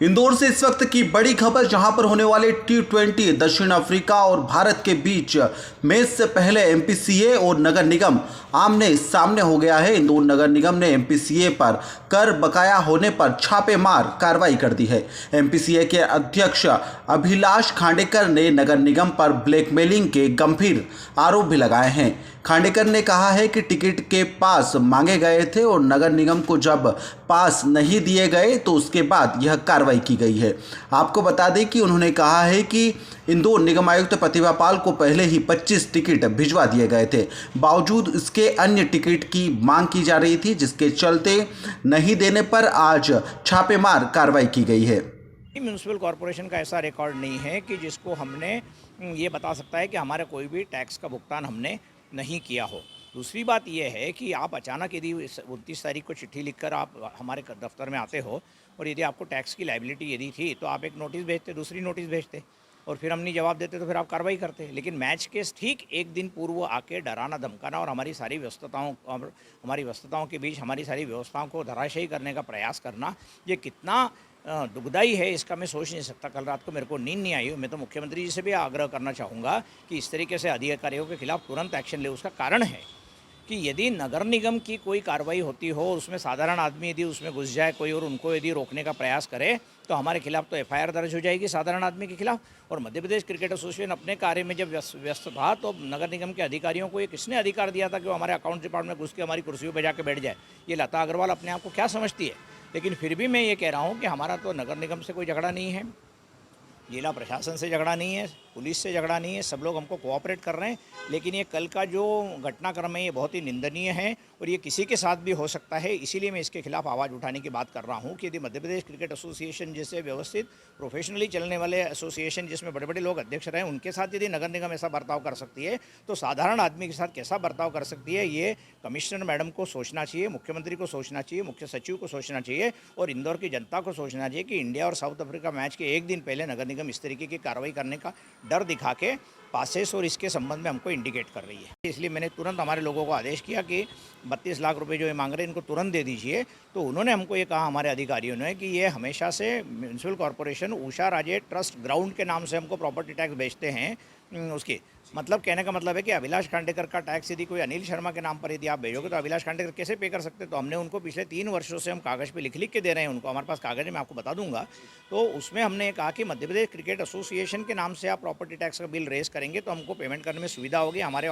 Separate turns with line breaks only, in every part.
इंदौर से इस वक्त की बड़ी खबर, जहां पर होने वाले T20 दक्षिण अफ्रीका और भारत के बीच मैच से पहले एमपीसीए और नगर निगम आमने सामने हो गया है। इंदौर नगर निगम ने एमपीसीए पर कर बकाया होने पर छापेमार कार्रवाई कर दी है। एमपीसीए के अध्यक्ष अभिलाष खांडेकर ने नगर निगम पर ब्लैकमेलिंग के गंभीर आरोप भी लगाए हैं। खांडेकर ने कहा है कि टिकट के पास मांगे गए थे और नगर निगम को जब पास नहीं दिए गए तो उसके बाद यह कार्रवाई की गई है। आपको बता दें कि उन्होंने कहा है कि इंदौर निगम आयुक्त प्रतिभा पाल को पहले ही 25 टिकट भिजवा दिए गए थे, बावजूद इसके अन्य टिकट की मांग की जा रही थी, जिसके चलते नहीं देने पर आज छापेमार कार्रवाई की गई है।
म्यूनसिपल कॉरपोरेशन का ऐसा रिकॉर्ड नहीं है कि जिसको हमने ये बता सकता है कि हमारा कोई भी टैक्स का भुगतान हमने नहीं किया हो। दूसरी बात यह है कि आप अचानक यदि 29 तारीख को चिट्ठी लिखकर आप हमारे दफ्तर में आते हो और यदि आपको टैक्स की लायबिलिटी यदि थी तो आप एक नोटिस भेजते, दूसरी नोटिस भेजते और फिर हम नहीं जवाब देते तो फिर आप कार्रवाई करते। लेकिन मैच के ठीक एक दिन पूर्व आके डराना धमकाना और हमारी सारी व्यस्तताओं के बीच हमारी सारी व्यवस्थाओं को धराशायी करने का प्रयास करना, ये कितना दुखदाई है इसका मैं सोच नहीं सकता। कल रात को मेरे को नींद नहीं आई। मैं तो मुख्यमंत्री जी से भी आग्रह करना चाहूँगा कि इस तरीके से अधिकारियों के खिलाफ तुरंत एक्शन ले। उसका कारण है कि यदि नगर निगम की कोई कार्रवाई होती हो, उसमें साधारण आदमी यदि उसमें घुस जाए कोई और उनको यदि रोकने का प्रयास करे तो हमारे खिलाफ तो एफआईआर दर्ज हो जाएगी साधारण आदमी के खिलाफ। और मध्य प्रदेश क्रिकेट एसोसिएशन अपने कार्य में जब व्यस्त था तो नगर निगम के अधिकारियों को ये किसने अधिकार दिया था कि वो हमारे अकाउंट डिपार्टमेंट में घुस के हमारी कुर्सियों पर जाकर बैठ जाए? ये लता अग्रवाल अपने आप को क्या समझती है? लेकिन फिर भी मैं ये कह रहा हूँ कि हमारा तो नगर निगम से कोई झगड़ा नहीं है, जिला प्रशासन से झगड़ा नहीं है, पुलिस से झगड़ा नहीं है, सब लोग हमको कोऑपरेट कर रहे हैं। लेकिन ये कल का जो घटनाक्रम है ये बहुत ही निंदनीय है और ये किसी के साथ भी हो सकता है। इसीलिए मैं इसके खिलाफ आवाज़ उठाने की बात कर रहा हूँ कि यदि मध्य प्रदेश क्रिकेट एसोसिएशन जैसे व्यवस्थित प्रोफेशनली चलने वाले एसोसिएशन जिसमें बड़े बड़े लोग अध्यक्ष रहे, उनके साथ यदि नगर निगम ऐसा बर्ताव कर सकती है तो साधारण आदमी के साथ कैसा बर्ताव कर सकती है, ये कमिश्नर मैडम को सोचना चाहिए, मुख्यमंत्री को सोचना चाहिए, मुख्य सचिव को सोचना चाहिए और इंदौर की जनता को सोचना चाहिए कि इंडिया और साउथ अफ्रीका मैच के एक दिन पहले नगर निगम इस तरीके की कार्रवाई करने का डर दिखा के पासेस और इसके संबंध में हमको इंडिकेट कर रही है। इसलिए मैंने तुरंत हमारे लोगों को आदेश किया कि 32 लाख रुपए जो ये मांग रहे हैं इनको तुरंत दे दीजिए। तो उन्होंने हमको ये कहा, हमारे अधिकारियों ने, कि ये हमेशा से म्यूनसिपल कॉरपोरेशन उषा राजे ट्रस्ट ग्राउंड के नाम से हमको प्रॉपर्टी टैक्स बेचते हैं। उसकी मतलब कहने का मतलब है कि अभिलाष खांडेकर का टैक्स यदि कोई अनिल शर्मा के नाम पर यदि आप भेजोगे तो अभिलाष खांडेकर कैसे पे कर सकते? तो हमने उनको पिछले 3 वर्षों से हम कागज़ पे लिख के दे रहे हैं उनको, हमारे पास कागज़ है, मैं आपको बता दूंगा। तो उसमें हमने ये कहा कि मध्य प्रदेश क्रिकेट एसोसिएशन के नाम से आप प्रॉपर्टी टैक्स का बिल रेज करेंगे तो हमको पेमेंट करने में सुविधा होगी। हमारे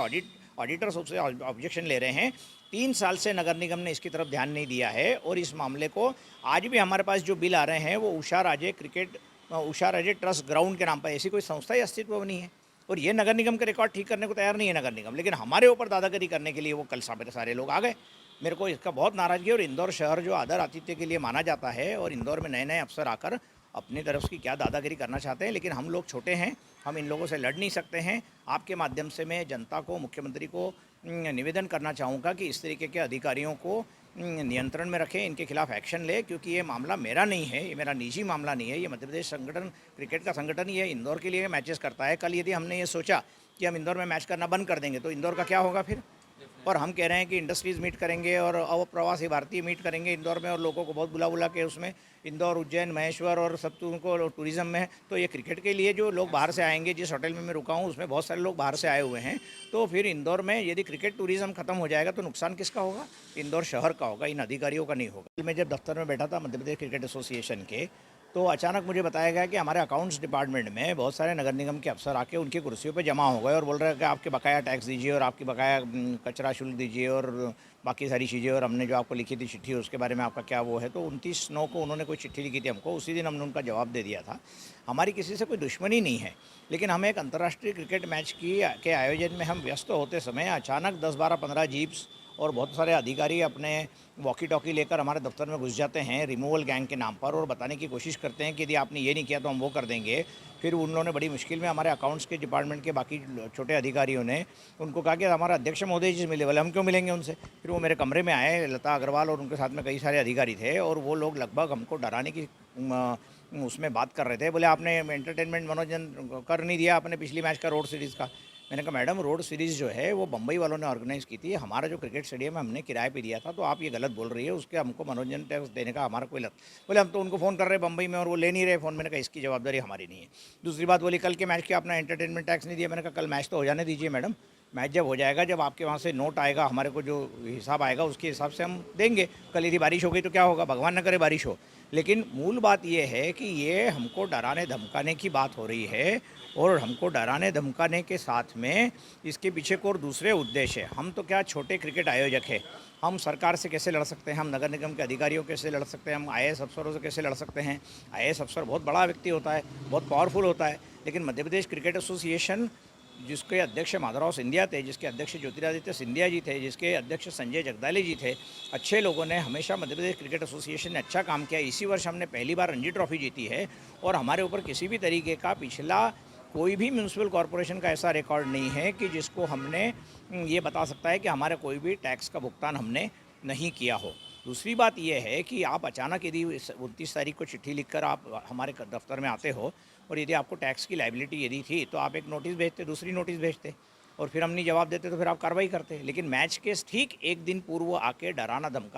ऑडिटर्स उससे ऑब्जेक्शन ले रहे हैं। 3 साल से नगर निगम ने इसकी तरफ ध्यान नहीं दिया है और इस मामले को आज भी हमारे पास जो बिल आ रहे हैं वो उषा राजे ट्रस्ट ग्राउंड के नाम पर, ऐसी कोई संस्था ही अस्तित्व नहीं है और ये नगर निगम का रिकॉर्ड ठीक करने को तैयार नहीं है नगर निगम। लेकिन हमारे ऊपर दादागिरी करने के लिए वो कल सारे लोग आ गए। मेरे को इसका बहुत नाराज़गी। और इंदौर शहर जो आदर आतिथ्य के लिए माना जाता है और इंदौर में नए नए अफसर आकर अपनी तरफ की क्या दादागिरी करना चाहते हैं, लेकिन हम लोग छोटे हैं, हम इन लोगों से लड़ नहीं सकते हैं। आपके माध्यम से मैं जनता को, मुख्यमंत्री को निवेदन करना चाहूँगा कि इस तरीके के अधिकारियों को नियंत्रण में रखें, इनके खिलाफ एक्शन ले, क्योंकि ये मामला मेरा नहीं है, ये मेरा निजी मामला नहीं है, ये मध्य प्रदेश संगठन, क्रिकेट का संगठन ही है, इंदौर के लिए मैचेस करता है। कल यदि हमने ये सोचा कि हम इंदौर में मैच करना बंद कर देंगे तो इंदौर का क्या होगा फिर? और हम कह रहे हैं कि इंडस्ट्रीज़ मीट करेंगे और अप्रवासी भारतीय मीट करेंगे इंदौर में और लोगों को बहुत बुला के उसमें इंदौर, उज्जैन, महेश्वर और सब उनको टूरिज़्म में है। तो ये क्रिकेट के लिए जो लोग बाहर से आएंगे, जिस होटल में मैं रुका हूँ उसमें बहुत सारे लोग बाहर से आए हुए हैं, तो फिर इंदौर में यदि क्रिकेट टूरिज़्म खत्म हो जाएगा तो नुकसान किसका होगा? इंदौर शहर का होगा, इन अधिकारियों का नहीं होगा। मैं जब दफ्तर में बैठा था मध्य प्रदेश क्रिकेट एसोसिएशन के, तो अचानक मुझे बताया गया कि हमारे अकाउंट्स डिपार्टमेंट में बहुत सारे नगर निगम के अफसर आके उनकी कुर्सियों पे जमा हो गए और बोल रहे हैं कि आपके बकाया टैक्स दीजिए और आपकी बकाया कचरा शुल्क दीजिए और बाकी सारी चीज़ें, और हमने जो आपको लिखी थी चिट्ठी उसके बारे में आपका क्या वो है। तो 29/9 को उन्होंने कोई चिट्ठी लिखी थी हमको, उसी दिन हमने उनका जवाब दे दिया था। हमारी किसी से कोई दुश्मनी नहीं है, लेकिन हमें एक अंतर्राष्ट्रीय क्रिकेट मैच के आयोजन में हम व्यस्त होते समय अचानक 10, 12, 15 जीप्स और बहुत सारे अधिकारी अपने वॉकी टॉकी लेकर हमारे दफ्तर में घुस जाते हैं रिमूवल गैंग के नाम पर और बताने की कोशिश करते हैं कि यदि आपने ये नहीं किया तो हम वो कर देंगे। फिर उन्होंने बड़ी मुश्किल में हमारे अकाउंट्स के डिपार्टमेंट के बाकी छोटे अधिकारियों ने उनको कहा कि हमारा अध्यक्ष महोदय जी से मिले। बोले हम क्यों मिलेंगे उनसे? फिर वो मेरे कमरे में आए, लता अग्रवाल और उनके साथ में कई सारे अधिकारी थे और वो लोग लगभग हमको डराने की उसमें बात कर रहे थे। बोले आपने एंटरटेनमेंट मनोरंजन कर नहीं दिया आपने पिछली मैच का, रोड सीरीज़ का। मैंने कहा मैडम रोड सीरीज़ जो है वो बम्बई वालों ने ऑर्गेनाइज़ की थी, हमारा जो क्रिकेट स्टेडियम है हमने किराए पे दिया था, तो आप ये गलत बोल रही है, उसके हमको मनोरंजन टैक्स देने का हमारा कोई लग। बोले हम तो उनको फ़ोन कर रहे हैं बम्बई में और वो ले नहीं रहे फ़ोन। मैंने कहा इसकी जवाबदारी हमारी नहीं है। दूसरी बात बोली कल के मैच के अपना एंटरटेनमेंट टैक्स नहीं दिया। मैंने कहा कल मैच तो हो जाने दीजिए मैडम, मैच जब हो जाएगा, जब आपके वहाँ से नोट आएगा, हमारे को जो हिसाब आएगा उसके हिसाब से हम देंगे। कल यदि बारिश हो गई तो क्या होगा, भगवान न करे बारिश हो। लेकिन मूल बात ये है कि ये हमको डराने धमकाने की बात हो रही है, और हमको डराने धमकाने के साथ में इसके पीछे को और दूसरे उद्देश्य है। हम तो क्या छोटे क्रिकेट आयोजक है, हम सरकार से कैसे लड़ सकते हैं, हम नगर निगम के अधिकारियों कैसे लड़ सकते हैं, हम आईएएस अफसरों से कैसे लड़ सकते हैं। आईएएस अफसर बहुत बड़ा व्यक्ति होता है, बहुत पावरफुल होता है, लेकिन मध्य प्रदेश क्रिकेट एसोसिएशन जिसके अध्यक्ष माधवराव सिंधिया थे, जिसके अध्यक्ष ज्योतिरादित्य सिंधिया जी थे, जिसके अध्यक्ष संजय जगदाले जी थे, अच्छे लोगों ने हमेशा मध्य प्रदेश क्रिकेट एसोसिएशन ने अच्छा काम किया। इसी वर्ष हमने पहली बार रणजी ट्रॉफी जीती है, और हमारे ऊपर किसी भी तरीके का पिछला कोई भी म्यूनसिपल कॉरपोरेशन का ऐसा रिकॉर्ड नहीं है कि जिसको हमने ये बता सकता है कि हमारे कोई भी टैक्स का भुगतान हमने नहीं किया हो। दूसरी बात यह है कि आप अचानक यदि 29 तारीख को चिट्ठी लिखकर आप हमारे दफ्तर में आते हो, और यदि आपको टैक्स की लायबिलिटी यदि थी तो आप एक नोटिस भेजते, दूसरी नोटिस भेजते, और फिर हम नहीं जवाब देते तो फिर आप कार्रवाई करते। लेकिन मैच के ठीक एक दिन पूर्व आके डराना धमकाना